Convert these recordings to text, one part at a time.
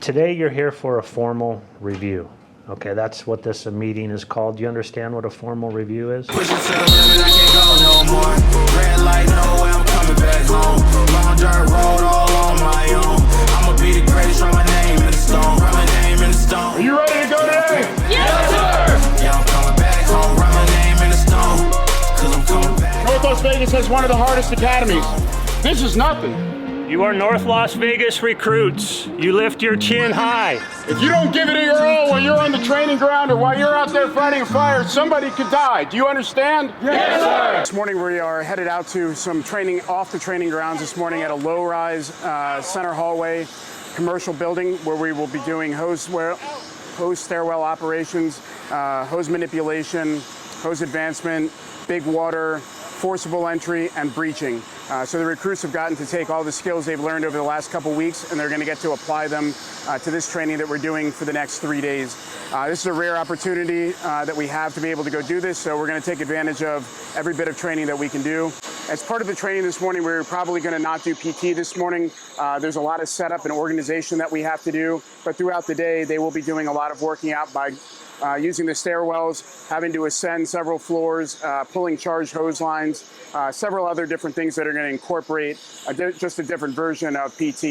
Today you're here for a formal review. Okay, that's what this meeting is called. Do you understand what a formal review is? Push it to the limit, I can't go no more. Red light, no way, I'm coming back home. Long dirt road, all on my own. I'ma be the greatest, write my name in the stone. Write my name in the stone. Are you ready to go today? Yes, sir! Yeah, I'm coming back home. Write my name in the stone. Cause I'm coming back. North Las Vegas has one of the hardest academies. This is nothing. You are North Las Vegas recruits. You lift your chin high. If you don't give it your all while you're on the training ground or while you're out there fighting a fire, somebody could die. Do you understand? Yes, sir. This morning we are headed out to some training off the training grounds this morning at a low-rise center hallway commercial building where we will be doing hose stairwell operations, hose manipulation, hose advancement, big water, forcible entry, and breaching. So the recruits have gotten to take all the skills they've learned over the last couple weeks, and they're going to get to apply them to this training that we're doing for the next 3 days. This is a rare opportunity that we have to be able to go do this, so we're going to take advantage of every bit of training that we can do. As part of the training this morning, we're probably going to not do PT this morning. There's a lot of setup and organization that we have to do, but throughout the day, they will be doing a lot of working out by using the stairwells, having to ascend several floors, pulling charged hose lines, several other different things that are going to incorporate just a different version of PT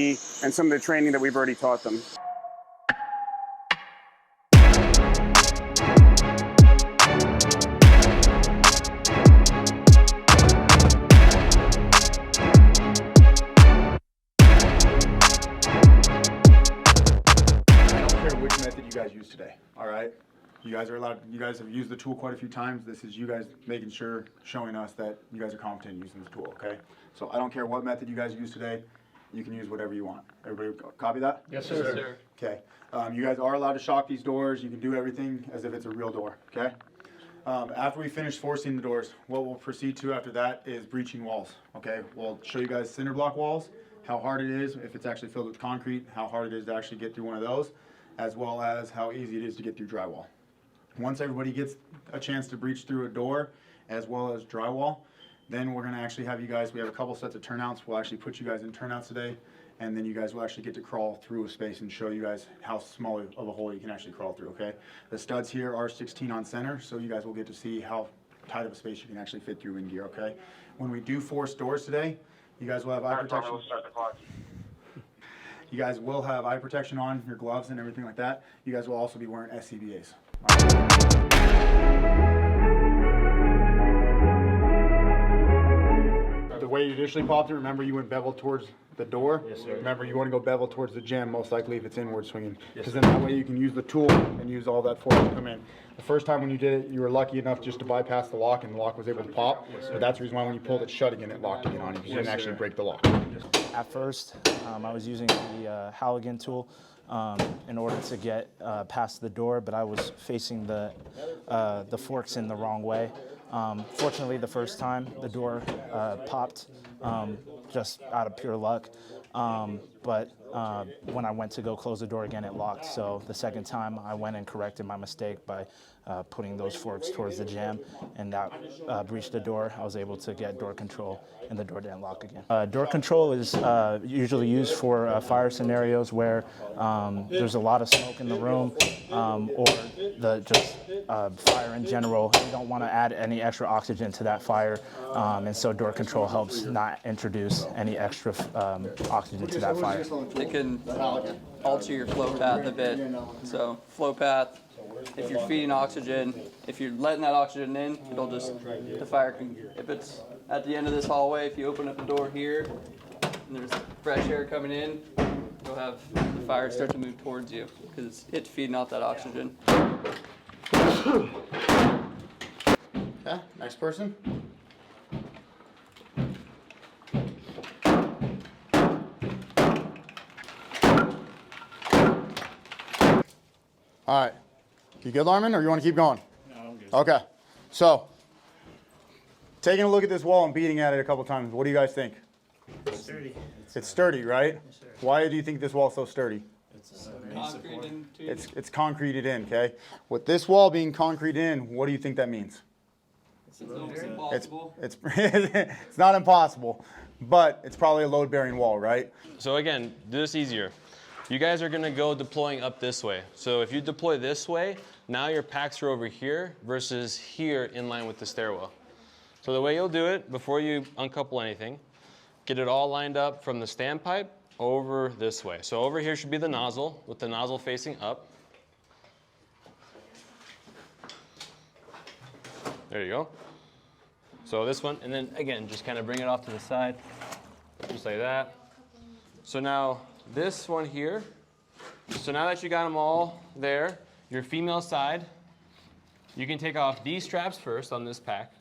and some of the training that we've already taught them. I don't care which method you guys use today, all right? You guys are allowed, you guys have used the tool quite a few times. This is you guys making sure, showing us that you guys are competent using the tool, okay? So I don't care what method you guys use today. You can use whatever you want. Everybody copy that? Yes, sir. Yes, sir. Okay. You guys are allowed to shock these doors. You can do everything as if it's a real door, okay? After we finish forcing the doors, what we'll proceed to after that is breaching walls, okay? We'll show you guys cinder block walls, how hard it is, if it's actually filled with concrete, how hard it is to actually get through one of those, as well as how easy it is to get through drywall. Once everybody gets a chance to breach through a door as well as drywall, then we're going to actually have you guys, we have a couple sets of turnouts. We'll actually put you guys in turnouts today, and then you guys will actually get to crawl through a space and show you guys how small of a hole you can actually crawl through, okay? The studs here are 16 on center, so you guys will get to see how tight of a space you can actually fit through in gear, okay? When we do force doors today, you guys will have eye protection. You guys will have eye protection on, your gloves and everything like that. You guys will also be wearing SCBAs. The way you initially popped it, remember you went bevel towards the door? Yes, sir. Remember you want to go bevel towards the gem, most likely if it's inward swinging. Because then that way you can use the tool and use all that force to come in. The first time when you did it, you were lucky enough just to bypass the lock and the lock was able to pop. But that's the reason why when you pulled it shut again, it locked again on you. You didn't actually break the lock. At first, I was using the Halligan tool in order to get past the door, but I was facing the forks in the wrong way. Fortunately, the first time the door popped just out of pure luck, but when I went to go close the door again, it locked. So the second time, I went and corrected my mistake by putting those forks towards the jam, and that breached the door. I was able to get door control, and the door didn't lock again. Door control is usually used for fire scenarios where there's a lot of smoke in the room, or just fire in general. You don't want to add any extra oxygen to that fire, and so door control helps not introduce any extra oxygen to that fire. It can alter your flow path a bit. So flow path, if you're feeding oxygen, if you're letting that oxygen in, it'll just, the fire can, if it's at the end of this hallway, if you open up the door here, and there's fresh air coming in, you'll have the fire start to move towards you, because it's feeding out that oxygen. Okay, next person. All right. You good, Larman, or you want to keep going? No, I'm good. Okay. So, taking a look at this wall and beating at it a couple times, what do you guys think? It's sturdy. It's sturdy, right? Yes, sir. Why do you think this wall's so sturdy? It's Concrete into It's concreted in, okay? With this wall being concreted in, what do you think that means? it's almost impossible. It's it's not impossible, but it's probably a load-bearing wall, right? So again, do this easier. You guys are gonna go deploying up this way. So if you deploy this way, now your packs are over here versus here in line with the stairwell. So the way you'll do it, before you uncouple anything, get it all lined up from the standpipe over this way. So over here should be the nozzle, with the nozzle facing up. There you go. So this one, and then again, just kind of bring it off to the side, just like that. So now this one here, so now that you got them all there, your female side, you can take off these straps first on this pack.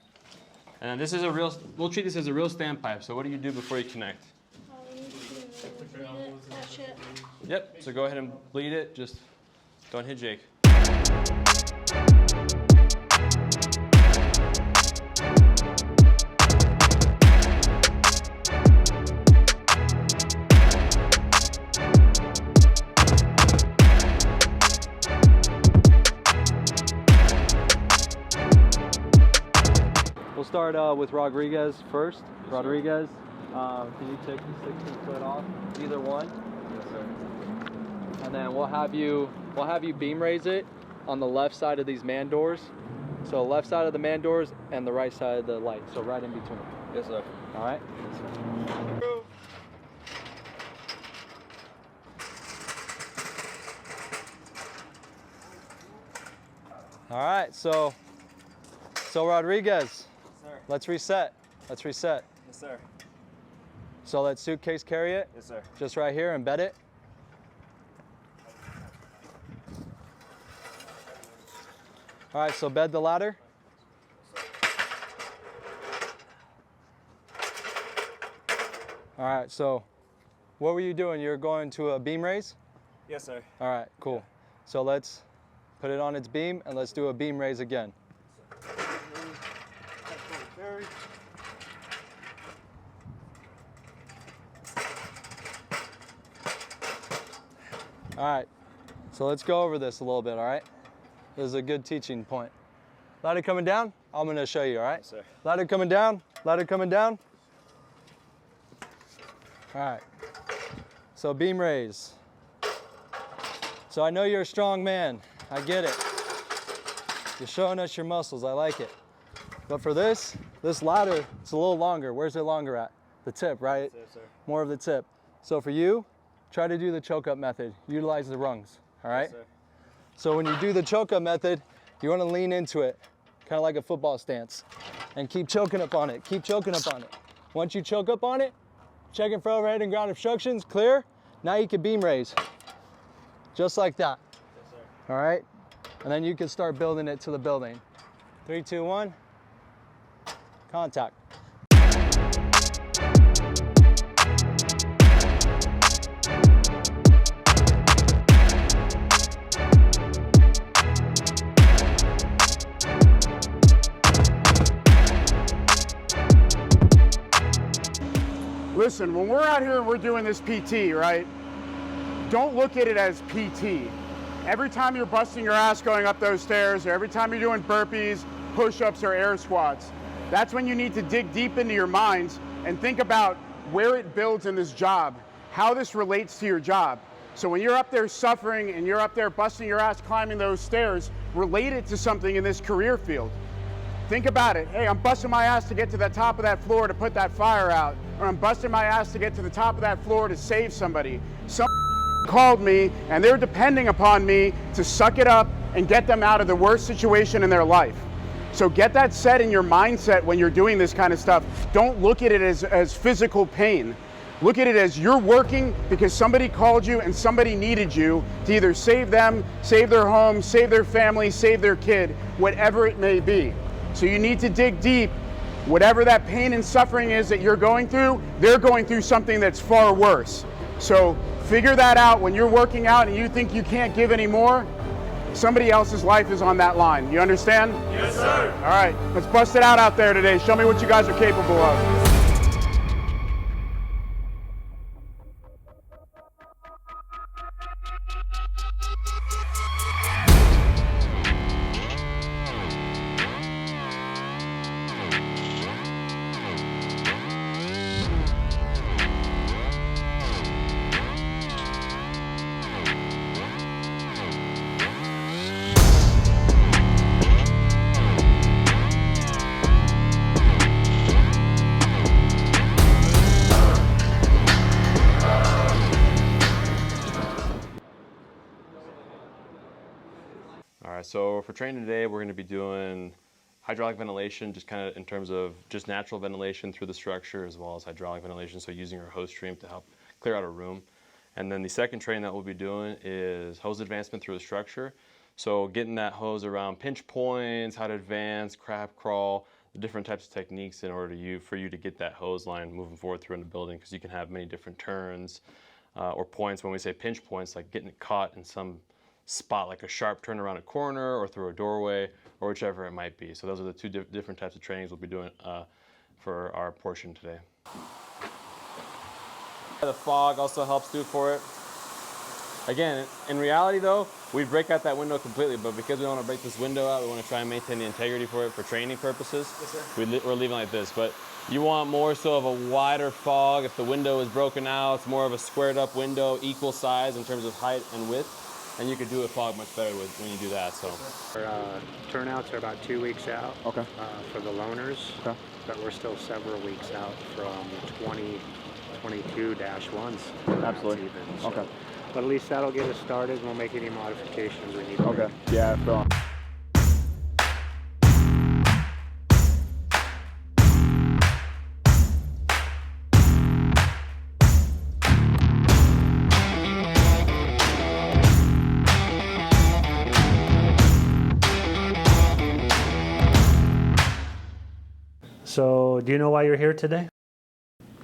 And then this is a real, we'll treat this as a real standpipe. So what do you do before you connect? We need to bleed it, touch it. Yep, so go ahead and bleed it, just don't hit Jake. We'll start with Rodriguez first. Rodriguez, can you take the 16-foot off? Either one. Yes, sir. And then we'll have you beam raise it on the left side of these man doors. So left side of the man doors and the right side of the light. So right in between. Yes, sir. All right. Yes, sir. All right. So Rodriguez. Let's reset. Let's reset. Yes, sir. So let suitcase carry it. Yes, sir. Just right here, embed it. All right, so bed the ladder. All right, so what were you doing? You're going to a beam raise? Yes, sir. All right, cool. So let's put it on its beam and let's do a beam raise again. All right, so let's go over this a little bit, all right? This is a good teaching point. Ladder coming down, I'm gonna show you, all right? Yes, sir. Ladder coming down, ladder coming down. All right, so beam raise. So I know you're a strong man, I get it. You're showing us your muscles, I like it. But for this ladder, it's a little longer. Where's it longer at? The tip, right? Yes, sir. More of the tip. So for you, try to do the choke up method. Utilize the rungs, all right? Yes, sir. So when you do the choke up method, you want to lean into it, kind of like a football stance, and keep choking up on it. Keep choking up on it. Once you choke up on it, checking for overhead and ground obstructions, clear. Now you can beam raise, just like that. Yes, sir. All right? And then you can start building it to the building. 3, 2, 1, contact. Listen, when we're out here and we're doing this PT, right? Don't look at it as PT. Every time you're busting your ass going up those stairs, or every time you're doing burpees, push-ups, or air squats, that's when you need to dig deep into your minds and think about where it builds in this job, how this relates to your job. So when you're up there suffering and you're up there busting your ass climbing those stairs, relate it to something in this career field. Think about it. Hey, I'm busting my ass to get to the top of that floor to put that fire out, or I'm busting my ass to get to the top of that floor to save somebody. Someone called me and they're depending upon me to suck it up and get them out of the worst situation in their life. So get that set in your mindset when you're doing this kind of stuff. Don't look at it as physical pain. Look at it as you're working because somebody called you and somebody needed you to either save them, save their home, save their family, save their kid, whatever it may be. So you need to dig deep. Whatever that pain and suffering is that you're going through, they're going through something that's far worse. So figure that out when you're working out and you think you can't give any more. Somebody else's life is on that line. You understand? Yes, sir. All right, let's bust it out there today. Show me what you guys are capable of. So for training today, we're going to be doing hydraulic ventilation, just kind of in terms of just natural ventilation through the structure, as well as hydraulic ventilation, so using our hose stream to help clear out a room. And then the second training that we'll be doing is hose advancement through the structure. So getting that hose around pinch points, how to advance, crab crawl, the different types of techniques in order for you to get that hose line moving forward through in the building, because you can have many different turns or points. When we say pinch points, like getting it caught in some spot, like a sharp turn around a corner or through a doorway or whichever it might be. So those are the two different types of trainings we'll be doing for our portion today. The fog also helps do for it. Again, in reality though, we'd break out that window completely, but because we don't want to break this window out, we want to try and maintain the integrity for it for training purposes. Yes, sir. We're leaving like this, but you want more so of a wider fog. If the window is broken out, it's more of a squared up window, equal size in terms of height and width, and you could do a fog much better when you do that. So Our turnouts are about 2 weeks out. Okay. For the loaners. Okay. But we're still several weeks out from 2022-1s. Absolutely. Even, so. Okay. But at least that'll get us started. We'll make any modifications we need to Okay. make. Yeah. So. So, do you know why you're here today?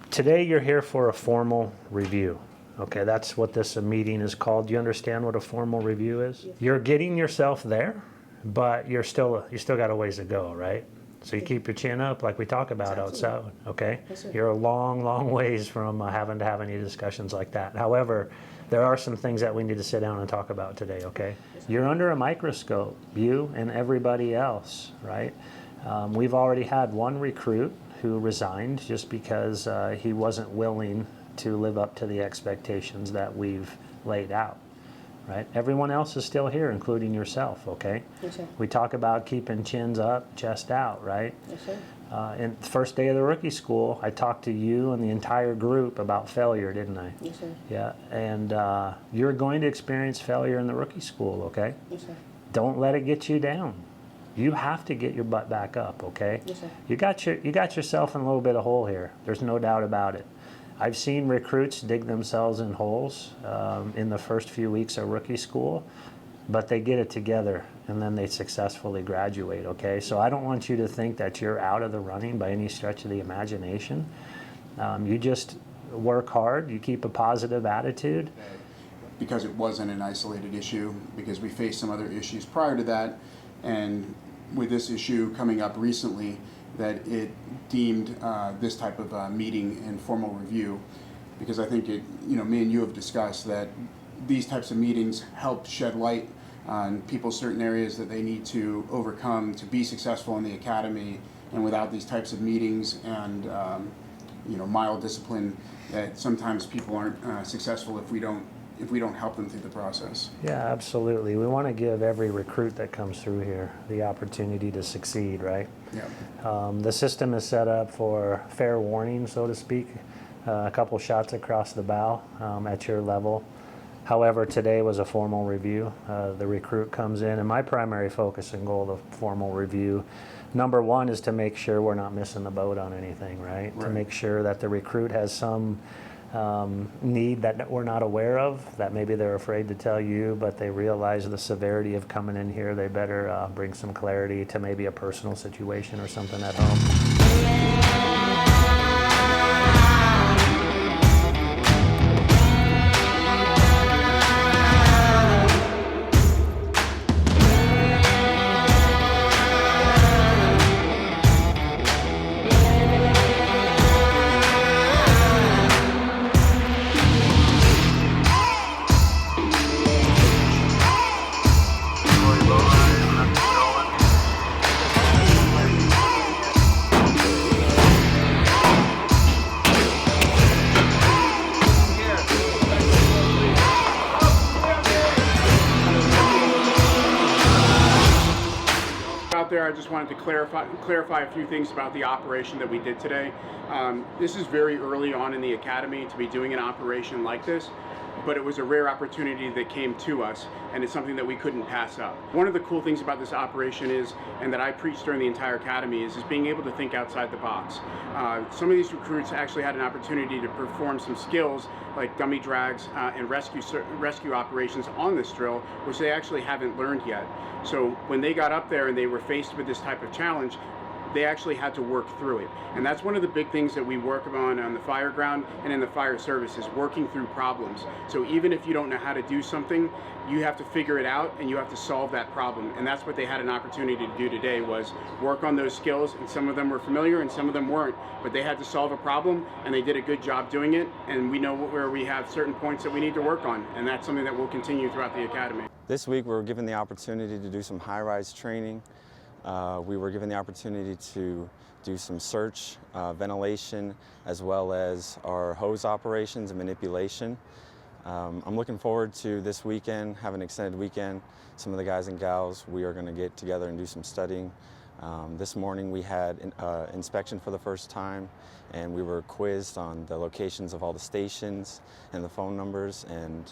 Today you're here for a formal review. Okay, that's what this meeting is called. Do you understand what a formal review is? Yes. You're getting yourself there, but you still got a ways to go, right? So you keep your chin up like we talk about outside, okay? Yes, you're a long ways from having to have any discussions like that. However, there are some things that we need to sit down and talk about today, okay? Yes, you're under a microscope, you and everybody else, right? We've already had one recruit who resigned just because he wasn't willing to live up to the expectations that we've laid out, right? Everyone else is still here, including yourself, okay? Yes, sir. We talk about keeping chins up, chest out, right? Yes, sir. And the first day of the rookie school, I talked to you and the entire group about failure, didn't I? Yes, sir. Yeah, and you're going to experience failure in the rookie school, okay? Yes, sir. Don't let it get you down. You have to get your butt back up, okay? Yes, sir. You got yourself in a little bit of hole here. There's no doubt about it. I've seen recruits dig themselves in holes in the first few weeks of rookie school, but they get it together and then they successfully graduate, okay? So I don't want you to think that you're out of the running by any stretch of the imagination. You just work hard, you keep a positive attitude. Because it wasn't an isolated issue, because we faced some other issues prior to that, and with this issue coming up recently, that it deemed this type of meeting and formal review, because I think me and you have discussed that these types of meetings help shed light on people's certain areas that they need to overcome to be successful in the academy, and without these types of meetings and mild discipline, that sometimes people aren't successful if we don't help them through the process. Yeah, absolutely. We want to give every recruit that comes through here the opportunity to succeed, right? Yeah. The system is set up for fair warning, so to speak, a couple shots across the bow at your level. However, today was a formal review. The recruit comes in, and my primary focus and goal of formal review, number one, is to make sure we're not missing the boat on anything, right? To make sure that the recruit has some need that we're not aware of, that maybe they're afraid to tell you, but they realize the severity of coming in here. They better bring some clarity to maybe a personal situation or something at home. Out there, I just wanted to clarify a few things about the operation that we did today. This is very early on in the academy to be doing an operation like this. but it was a rare opportunity that came to us, and it's something that we couldn't pass up. One of the cool things about this operation is, and that I preach during the entire academy, is being able to think outside the box. Some of these recruits actually had an opportunity to perform some skills like dummy drags and rescue operations on this drill, which they actually haven't learned yet. So when they got up there and they were faced with this type of challenge, they actually had to work through it. And that's one of the big things that we work on the fire ground and in the fire service, is working through problems. So even if you don't know how to do something, you have to figure it out and you have to solve that problem. And that's what they had an opportunity to do today, was work on those skills. And some of them were familiar and some of them weren't, but they had to solve a problem and they did a good job doing it. And we know where we have certain points that we need to work on. And that's something that will continue throughout the academy. This week we were given the opportunity to do some high-rise training. We were given the opportunity to do some search, ventilation, as well as our hose operations and manipulation. I'm looking forward to this weekend, have an extended weekend. Some of the guys and gals, we are going to get together and do some studying. This morning we had inspection for the first time, and we were quizzed on the locations of all the stations and the phone numbers, and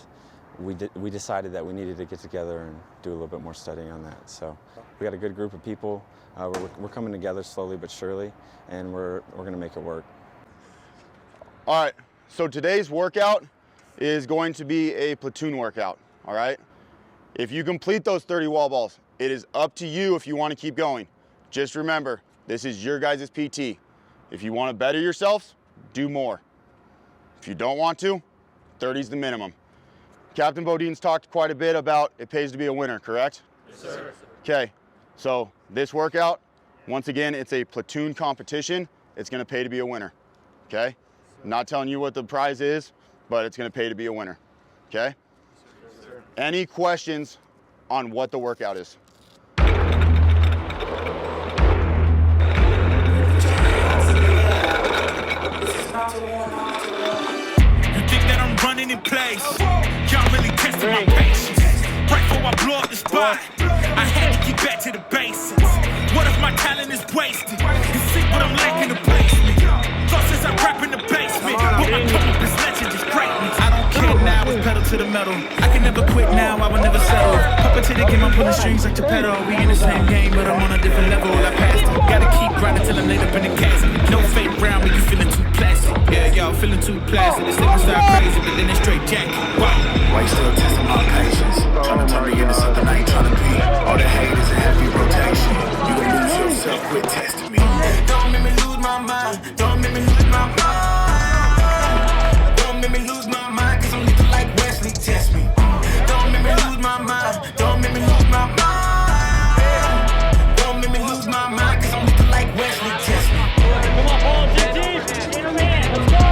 we decided that we needed to get together and do a little bit more studying on that. So we got a good group of people. We're coming together slowly but surely, and we're going to make it work. All right, so today's workout is going to be a platoon workout, all right? If you complete those 30 wall balls, it is up to you if you want to keep going. Just remember, this is your guys' PT. If you want to better yourselves, do more. If you don't want to, 30 is the minimum. Captain Bodine's talked quite a bit about it pays to be a winner, correct? Yes, sir. Okay, so this workout, once again, it's a platoon competition. It's gonna pay to be a winner, okay? I'm not telling you what the prize is, but it's gonna pay to be a winner, okay? Yes, sir. Any questions on what the workout is? Running in place, y'all really testing my patience. Right before I blow up the spot, I had to get back to the basics. What if my talent is wasted? You see what I'm lacking the basement. Thought since I rap in the basement, but my come-up is legend, just greatness. I don't care now, it's pedal to the metal. I can never quit now, I will never settle. Puppet to the game, I'm pulling strings like Geppetto. We in the same game, but I'm on a different level. I passed it, gotta keep grinding till I'm laid up in the casket. No fake round, but you feeling too plastic. Yeah, y'all feeling too plastic. This nigga start crazy, but then it's straight jacket. Wow. Why you still testing my patience? Trying to turn me into something I ain't trying to be. All the haters in heavy rotation. You gon' lose yourself, quit testing me. Don't make me lose my mind. Don't make me lose my mind. Don't make me lose my mind, cause I'm looking like Wesley, test me. Don't make me lose my mind. Don't make me lose my mind. Don't make me lose my mind, cause I'm looking like Wesley, test me. Come on, Paul, get deep. Let's go.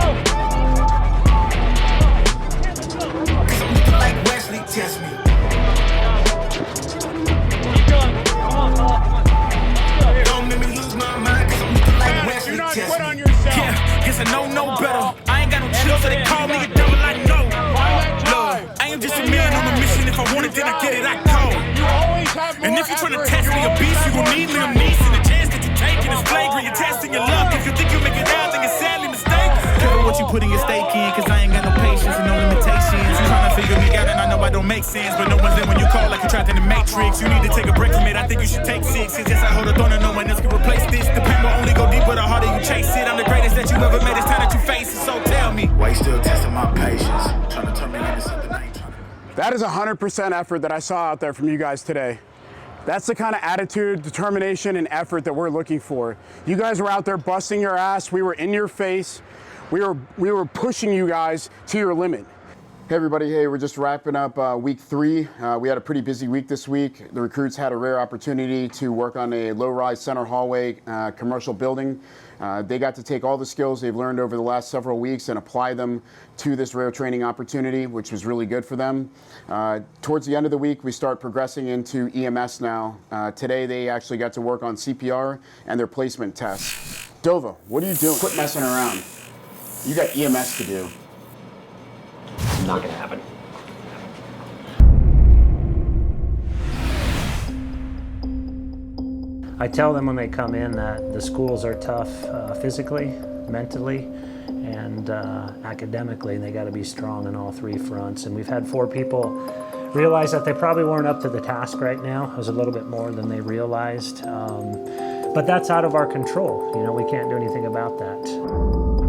Cause I'm looking like Wesley, test me. Keep going. Come on, Paul. Don't make me lose my mind, cause I'm looking like Wesley, test me. Yeah, guess I know no better. I ain't got no chill, so they call me a devil, I know. Look, I am just a man on a mission. If I want it, then I get it, I go. And if you're trying to test me a beast, you gon' need Liam Neeson. The chance that you're taking is flagrant. You're testing your luck. If you think you make it out, then you're sadly mistaken. Careful what you put in your stake in, cause I ain't got no patience and no limitations. You trying to figure me out, and I know I don't make sense, but no one's there when you call like you're trapped in the Matrix. You need to take a break from it. I think you should take 6. Cause yes, I hold a throne and no one else can replace this. The pain will only go deeper the harder you chase it. I'm the greatest that you ever made. It's time that you face it. So tell me, Why you still testing my patience? Trying to turn me into something I ain't trying to be. That is 100% effort that I saw out there from you guys today. That's the kind of attitude, determination, and effort that we're looking for. You guys were out there busting your ass. We were in your face. We were pushing you guys to your limit. Hey everybody, hey, we're just wrapping up week 3. We had a pretty busy week this week. The recruits had a rare opportunity to work on a low-rise center hallway commercial building. They got to take all the skills they've learned over the last several weeks and apply them to this rare training opportunity, which was really good for them. Towards the end of the week, we start progressing into EMS now. Today, they actually got to work on CPR and their placement tests. Dova, what are you doing? Quit messing around. You got EMS to do. It's not gonna happen. I tell them when they come in that the schools are tough physically, mentally, and academically, and they got to be strong on all three fronts. And we've had 4 people realize that they probably weren't up to the task right now. It was a little bit more than they realized. But that's out of our control. You know, we can't do anything about that.